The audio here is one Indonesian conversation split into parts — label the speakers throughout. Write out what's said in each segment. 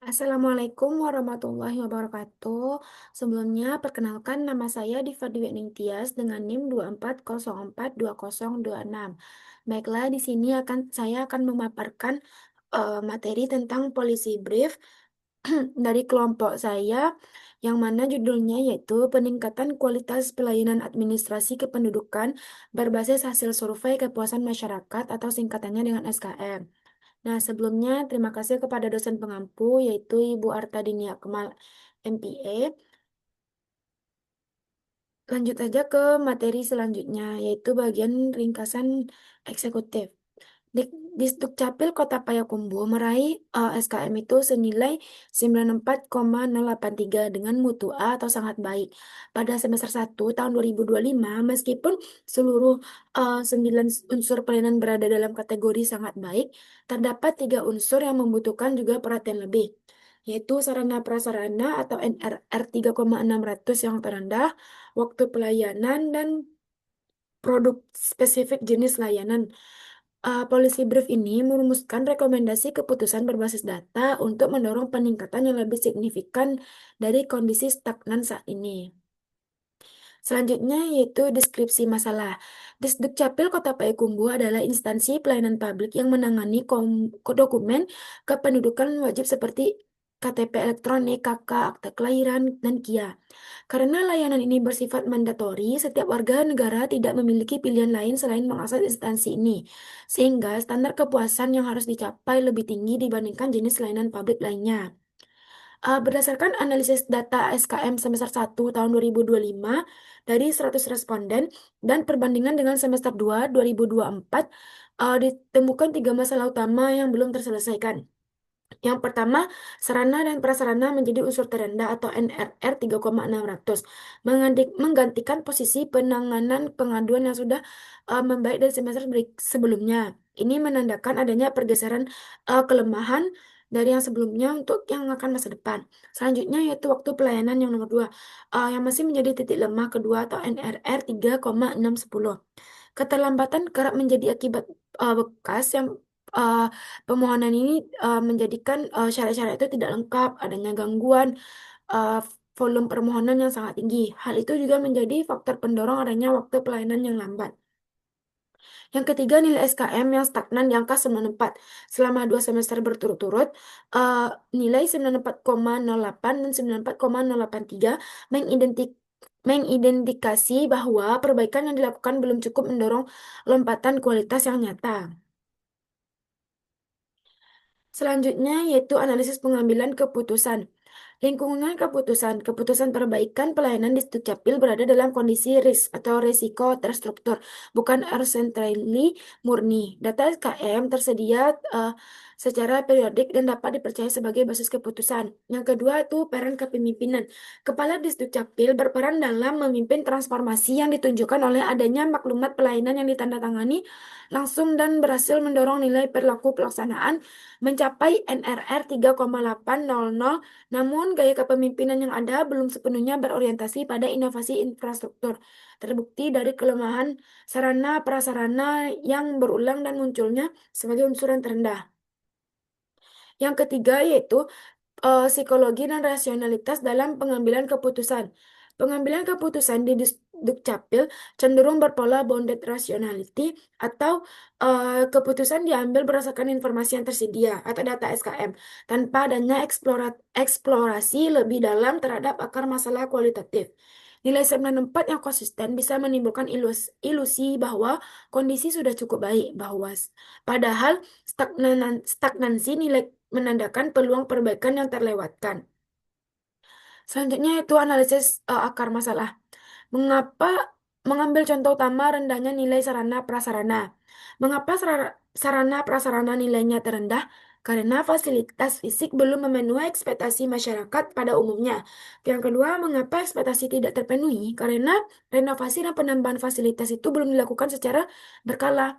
Speaker 1: Assalamualaikum warahmatullahi wabarakatuh. Sebelumnya, perkenalkan nama saya Diva Dwi Ningtyas dengan NIM 24042026. Baiklah, di sini saya akan memaparkan materi tentang policy brief dari kelompok saya yang mana judulnya yaitu Peningkatan Kualitas Pelayanan Administrasi Kependudukan berbasis hasil survei kepuasan masyarakat atau singkatannya dengan SKM. Nah, sebelumnya terima kasih kepada dosen pengampu yaitu Ibu Arta Dinia Kemal MPA. Lanjut aja ke materi selanjutnya yaitu bagian ringkasan eksekutif. Di Dukcapil Kota Payakumbuh meraih SKM itu senilai 94,083 dengan mutu A atau sangat baik. Pada semester 1 tahun 2025, meskipun seluruh 9 unsur pelayanan berada dalam kategori sangat baik, terdapat 3 unsur yang membutuhkan juga perhatian lebih, yaitu sarana prasarana atau NRR 3,600 yang terendah, waktu pelayanan, dan produk spesifik jenis layanan. Policy brief ini merumuskan rekomendasi keputusan berbasis data untuk mendorong peningkatan yang lebih signifikan dari kondisi stagnan saat ini. Selanjutnya yaitu deskripsi masalah. Disdukcapil Kota Payakumbuh adalah instansi pelayanan publik yang menangani dokumen kependudukan wajib seperti KTP elektronik, KK, akta kelahiran, dan KIA. Karena layanan ini bersifat mandatori, setiap warga negara tidak memiliki pilihan lain selain mengakses instansi ini. Sehingga standar kepuasan yang harus dicapai lebih tinggi dibandingkan jenis layanan publik lainnya. Berdasarkan analisis data SKM semester 1 tahun 2025 dari 100 responden dan perbandingan dengan semester 2 2024, ditemukan 3 masalah utama yang belum terselesaikan. Yang pertama, sarana dan prasarana menjadi unsur terendah atau NRR 3,600, menggantikan posisi penanganan pengaduan yang sudah membaik dari semester sebelumnya. Ini menandakan adanya pergeseran kelemahan dari yang sebelumnya untuk yang akan masa depan. Selanjutnya yaitu waktu pelayanan yang nomor 2, yang masih menjadi titik lemah kedua atau NRR 3,610. Keterlambatan kerap menjadi akibat bekas yang uh, pemohonan ini menjadikan syarat-syarat itu tidak lengkap, adanya gangguan uh, volume permohonan yang sangat tinggi. Hal itu juga menjadi faktor pendorong adanya waktu pelayanan yang lambat. Yang ketiga, nilai SKM yang stagnan di angka 94. Selama 2 semester berturut-turut, nilai 94,08 dan 94,083 mengidentifikasi bahwa perbaikan yang dilakukan belum cukup mendorong lompatan kualitas yang nyata. Selanjutnya yaitu analisis pengambilan keputusan. Lingkungan keputusan. Keputusan perbaikan pelayanan di Dukcapil berada dalam kondisi risk atau risiko terstruktur, bukan centrally murni. Data SKM tersedia secara periodik dan dapat dipercaya sebagai basis keputusan. Yang kedua itu peran kepemimpinan. Kepala Dukcapil berperan dalam memimpin transformasi yang ditunjukkan oleh adanya maklumat pelayanan yang ditandatangani langsung dan berhasil mendorong nilai perilaku pelaksanaan mencapai NRR 3,800. Namun, gaya kepemimpinan yang ada belum sepenuhnya berorientasi pada inovasi infrastruktur. Terbukti dari kelemahan sarana prasarana yang berulang dan munculnya sebagai unsur yang terendah. Yang ketiga yaitu psikologi dan rasionalitas dalam pengambilan keputusan. Pengambilan keputusan di Dukcapil cenderung berpola bounded rationality atau keputusan diambil berdasarkan informasi yang tersedia atau data SKM tanpa adanya eksplorasi lebih dalam terhadap akar masalah kualitatif. Nilai 94 yang konsisten bisa menimbulkan ilusi bahwa kondisi sudah cukup baik, bahwa padahal stagnansi nilai menandakan peluang perbaikan yang terlewatkan. Selanjutnya itu analisis akar masalah. Mengapa mengambil contoh utama rendahnya nilai sarana prasarana? Mengapa sarana prasarana nilainya terendah? Karena fasilitas fisik belum memenuhi ekspektasi masyarakat pada umumnya. Yang kedua, mengapa ekspektasi tidak terpenuhi? Karena renovasi dan penambahan fasilitas itu belum dilakukan secara berkala.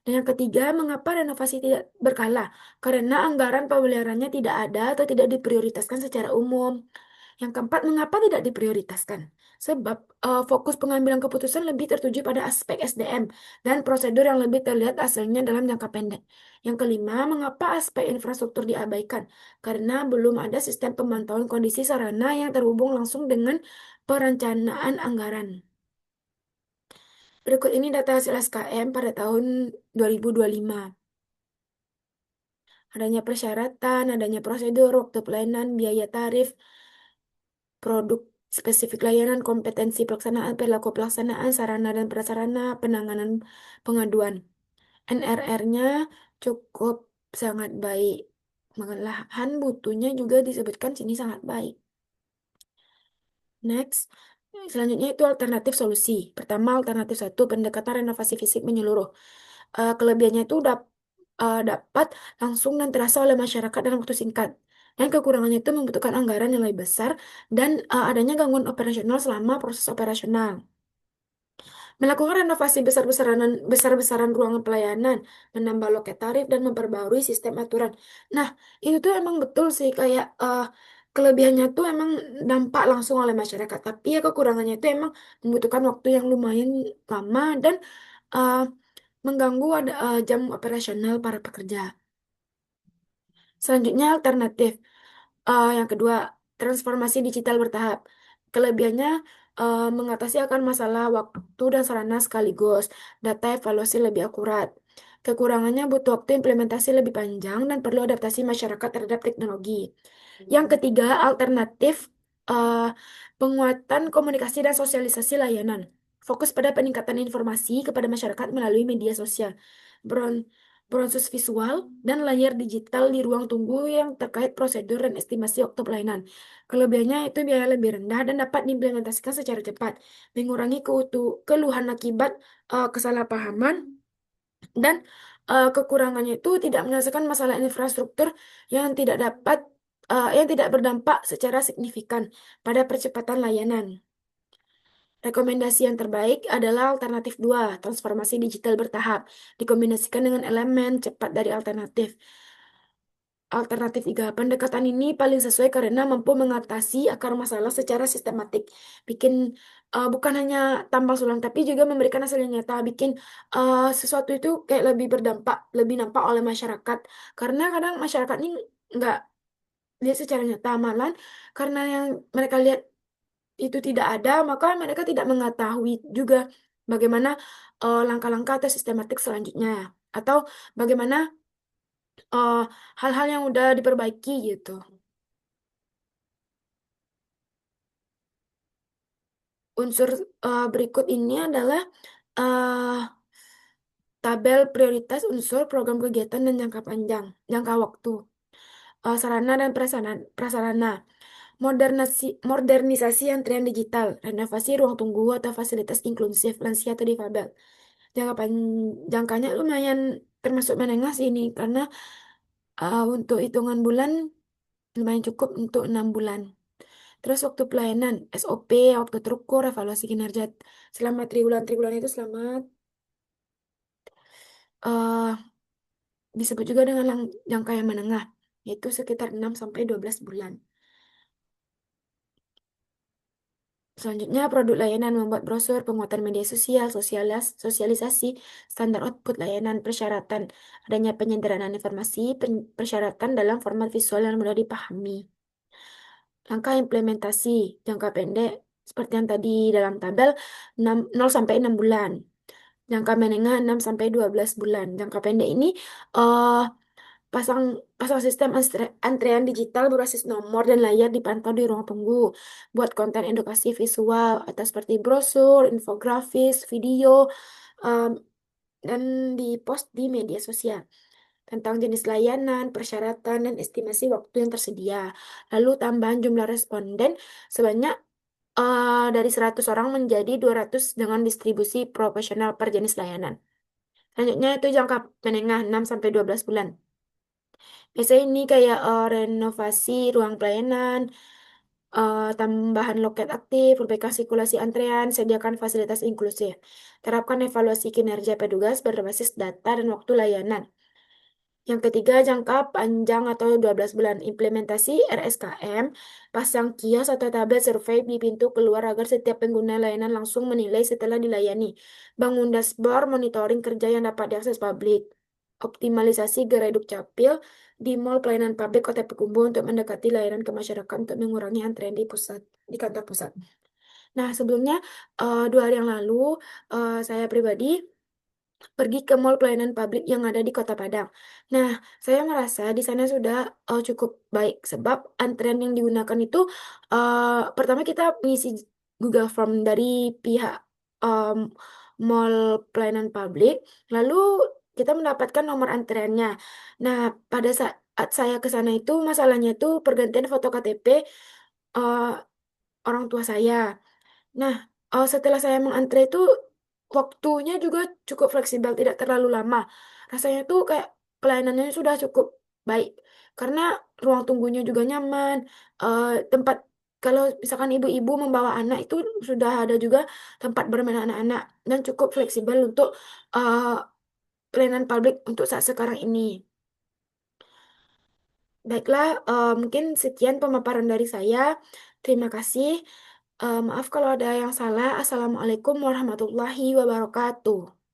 Speaker 1: Dan yang ketiga, mengapa renovasi tidak berkala? Karena anggaran pemeliharaannya tidak ada atau tidak diprioritaskan secara umum. Yang keempat, mengapa tidak diprioritaskan? Sebab fokus pengambilan keputusan lebih tertuju pada aspek SDM dan prosedur yang lebih terlihat hasilnya dalam jangka pendek. Yang kelima, mengapa aspek infrastruktur diabaikan? Karena belum ada sistem pemantauan kondisi sarana yang terhubung langsung dengan perencanaan anggaran. Berikut ini data hasil SKM pada tahun 2025. Adanya persyaratan, adanya prosedur, waktu pelayanan, biaya tarif, produk spesifik layanan, kompetensi pelaksanaan, perilaku pelaksanaan, sarana dan prasarana, penanganan pengaduan. NRR-nya cukup sangat baik. Malahan butuhnya juga disebutkan sini sangat baik. Next, selanjutnya itu alternatif solusi. Pertama, alternatif satu, pendekatan renovasi fisik menyeluruh. Kelebihannya itu dapat langsung dan terasa oleh masyarakat dalam waktu singkat. Dan kekurangannya itu membutuhkan anggaran yang lebih besar dan adanya gangguan operasional selama proses operasional. Melakukan renovasi besar-besaran ruangan pelayanan, menambah loket tarif dan memperbarui sistem aturan. Nah, itu tuh emang betul sih kayak kelebihannya tuh emang dampak langsung oleh masyarakat, tapi ya kekurangannya itu emang membutuhkan waktu yang lumayan lama dan eh, mengganggu jam operasional para pekerja. Selanjutnya alternatif. Yang kedua, transformasi digital bertahap. Kelebihannya mengatasi akan masalah waktu dan sarana sekaligus. Data evaluasi lebih akurat. Kekurangannya butuh waktu implementasi lebih panjang dan perlu adaptasi masyarakat terhadap teknologi. Yang ketiga, alternatif eh, penguatan komunikasi dan sosialisasi layanan. Fokus pada peningkatan informasi kepada masyarakat melalui media sosial. Bron Bronsus visual, dan layar digital di ruang tunggu yang terkait prosedur dan estimasi waktu pelayanan. Kelebihannya itu biaya lebih rendah dan dapat diimplementasikan secara cepat, mengurangi keluhan akibat kesalahpahaman, dan kekurangannya itu tidak menyelesaikan masalah infrastruktur yang tidak dapat yang tidak berdampak secara signifikan pada percepatan layanan. Rekomendasi yang terbaik adalah alternatif 2, transformasi digital bertahap, dikombinasikan dengan elemen cepat dari alternatif. Alternatif 3, pendekatan ini paling sesuai karena mampu mengatasi akar masalah secara sistematik. Bikin bukan hanya tambal sulam, tapi juga memberikan hasil yang nyata. Bikin sesuatu itu kayak lebih berdampak, lebih nampak oleh masyarakat. Karena kadang masyarakat ini nggak lihat secara nyata, malah karena yang mereka lihat itu tidak ada, maka mereka tidak mengetahui juga bagaimana langkah-langkah atau sistematik selanjutnya, atau bagaimana eh, hal-hal yang udah diperbaiki gitu. Unsur berikut ini adalah eh, tabel prioritas unsur program kegiatan dan jangka panjang, jangka waktu, sarana dan prasarana. Modernisasi antrian digital, renovasi ruang tunggu atau fasilitas inklusif lansia atau difabel. Jangkanya lumayan termasuk menengah sih ini karena untuk hitungan bulan lumayan cukup untuk 6 bulan. Terus waktu pelayanan, SOP, waktu terukur, evaluasi kinerja selama triwulan. Triwulan itu selama eh disebut juga dengan jangka yang menengah, yaitu sekitar 6 sampai 12 bulan. Selanjutnya, produk layanan membuat brosur, penguatan media sosial, sosialisasi, standar output layanan, persyaratan, adanya penyederhanaan informasi, persyaratan dalam format visual yang mudah dipahami. Langkah implementasi jangka pendek, seperti yang tadi dalam tabel, 0 sampai 6 bulan. Jangka menengah 6 sampai 12 bulan. Jangka pendek ini eh pasang pasang sistem antrean digital berbasis nomor dan layar dipantau di ruang tunggu. Buat konten edukasi visual atau seperti brosur, infografis, video, em, dan di post di media sosial tentang jenis layanan, persyaratan, dan estimasi waktu yang tersedia. Lalu tambahan jumlah responden sebanyak dari 100 orang menjadi 200 dengan distribusi proporsional per jenis layanan. Selanjutnya itu jangka menengah 6 sampai 12 bulan. Biasanya ini kayak renovasi ruang pelayanan, tambahan loket aktif, perbaikan sirkulasi antrean, sediakan fasilitas inklusif. Terapkan evaluasi kinerja petugas berbasis data dan waktu layanan. Yang ketiga, jangka panjang atau 12 bulan. Implementasi RSKM, pasang kios atau tabel survei di pintu keluar agar setiap pengguna layanan langsung menilai setelah dilayani. Bangun dashboard monitoring kerja yang dapat diakses publik. Optimalisasi gerai Dukcapil di mall pelayanan publik Kota Pakubo untuk mendekati layanan ke masyarakat untuk mengurangi antrean di pusat, di kantor pusat. Nah, sebelumnya 2 hari yang lalu saya pribadi pergi ke mall pelayanan publik yang ada di Kota Padang. Nah, saya merasa di sana sudah cukup baik sebab antrean yang digunakan itu pertama kita mengisi Google Form dari pihak em, mall pelayanan publik, lalu kita mendapatkan nomor antreannya. Nah, pada saat saya ke sana itu masalahnya itu pergantian foto KTP eh, orang tua saya. Nah, setelah saya mengantre itu waktunya juga cukup fleksibel, tidak terlalu lama. Rasanya tuh kayak pelayanannya sudah cukup baik karena ruang tunggunya juga nyaman. Tempat kalau misalkan ibu-ibu membawa anak itu sudah ada juga tempat bermain anak-anak dan cukup fleksibel untuk eh, pelayanan publik untuk saat sekarang ini. Baiklah, mungkin sekian pemaparan dari saya. Terima kasih. Maaf kalau ada yang salah. Assalamualaikum warahmatullahi wabarakatuh.